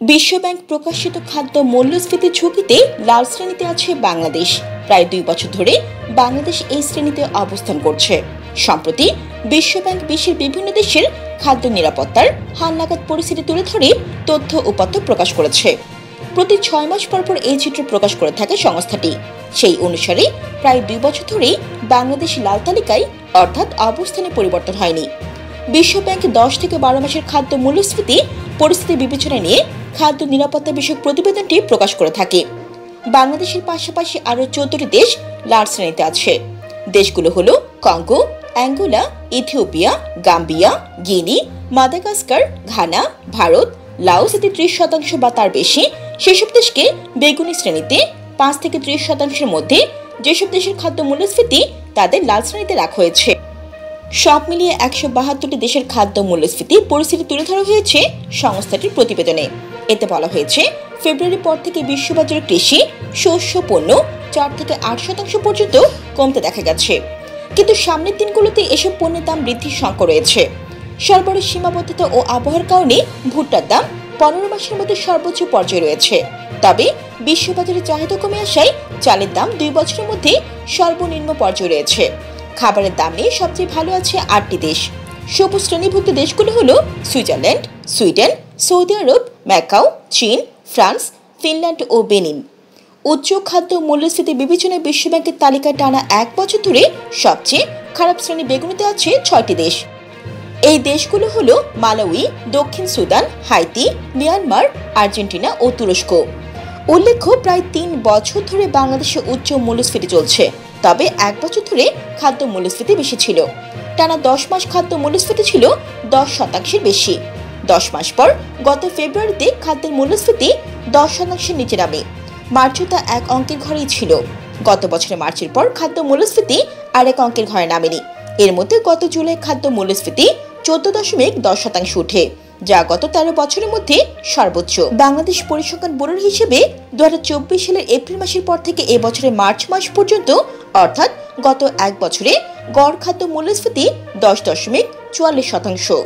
বিশ্বব্যাংক প্রকাশিত খাদ্য মূল্যস্ফীতির ঝুঁকিতে লাল শ্রেণীতে আছে বাংলাদেশ। প্রায় 2 বছর ধরে বাংলাদেশ এই শ্রেণীতে অবস্থান করছে। সম্প্রতি বিশ্বব্যাংক বিশ্বের বিভিন্ন দেশের খাদ্য নিরাপত্তার হালনাগাদ পরিস্থিতি তুলে ধরে তথ্য উপাত্ত প্রকাশ করেছে। প্রতি 6 মাস পর এই চিত্র প্রকাশ করে থাকে সংস্থাটি। সেই অনুসারে প্রায় 2 বছর ধরেই বাংলাদেশ লাল তালিকায় অর্থাৎ অবস্থানে পরিবর্তন হয়নি। বিশ্বব্যাংক 10 থেকে 12 মাসের খাদ্য মূল্যস্ফীতি পরিস্থিতি বিবেচনায় নিয়ে খাদ্য নিরাপত্তা বিষয়ক প্রতিবেদনটি প্রকাশ করে থাকে। বাংলাদেশের পাশাপাশি আরও 14টি দেশ লাল শ্রেণীতে আছে। দেশগুলো হলো কঙ্গো, অ্যাঙ্গোলা, ইথিওপিয়া, গাম্বিয়া, গিনি, মাদাগাস্কার, ঘানা, ভারত, লাওস এতে 30% বা তার বেশি। সেসব দেশকে বেগুনি শ্রেণীতে 5 থেকে 30%-এর মধ্যে। যেসব দেশের খাদ্য মূল্যস্ফীতি তাদের লাল শ্রেণীতে রাখা হয়েছে। সব মিলিয়ে 172টি দেশের খাদ্য মূল্যস্ফীতি পরিস্থিতি তুলে ধরা হয়েছে সংস্থাটির প্রতিবেদনে। এতে বলা হয়েছে, ফেব্রুয়ারির পর থেকে বিশ্ববাজারে কৃষি, শস্য পণ্য 4 থেকে 8% পর্যন্ত কমতে দেখা গেছে। কিন্তু সামনের দিনগুলোতে এসব পণ্যের দাম বৃদ্ধির শঙ্কা রয়েছে। সরবরাহ সীমাবদ্ধতা ও আবহাওয়ার কারণে ভুট্টার দাম 15 মাসের মধ্যে সর্বোচ্চ পর্যায়ে রয়েছে। তবে বিশ্ববাজারে চাহিদা কমে আসায় চালের দাম 2 বছরের মধ্যে সর্বনিম্ন পর্যায়ে রয়েছে। খাবারের দাম নিয়ে সবচেয়ে ভালো আছে 8টি দেশ। সবুজ শ্রেণীভুক্ত দেশগুলো হলো সুইজারল্যান্ড, সুইডেন, সৌদি আরব, ম্যাকাও, চীন, ফ্রান্স, ফিনল্যান্ড ও বেনিন। উচ্চ খাদ্য মূল্যস্ফীতি বিবেচনায় বিশ্বব্যাংকের তালিকায় টানা 1 বছর ধরে সবচেয়ে খারাপ শ্রেণী বেগুনিতে আছে 6টি দেশ। এই দেশগুলো হলো মালাউই, দক্ষিণ সুদান, হাইতি, মিয়ানমার, আর্জেন্টিনা ও তুরস্ক। উল্লেখ্য, প্রায় 3 বছর ধরে বাংলাদেশে উচ্চ মূল্যস্ফীতি চলছে। তবে 1 বছর ধরে খাদ্য মূল্যস্ফীতি বেশি ছিল। টানা 10 মাস খাদ্য মূল্যস্ফীতি ছিল 10%-এর বেশি। 10 মাস পর গত ফেব্রুয়ারিতে খাদ্যের মূল্যস্ফীতি 10%-এর নিচে নামে। মার্চও তা 1 অঙ্কের ঘরেই ছিল। গত বছরের মার্চের পর খাদ্য মূল্যস্ফীতি আর 1 অঙ্কের ঘরে নামেনি। এর মধ্যে গত জুলাই খাদ্য মূল্যস্ফীতি 14.10% উঠে, যা গত 13 বছরের মধ্যে সর্বোচ্চ। বাংলাদেশ পরিসংখ্যান ব্যুরোর হিসেবে 2024 সালের এপ্রিল মাসের পর থেকে এ বছরের মার্চ মাস পর্যন্ত অর্থাৎ গত 1 বছরে গড় খাদ্য মূল্যস্ফীতি 10.44%।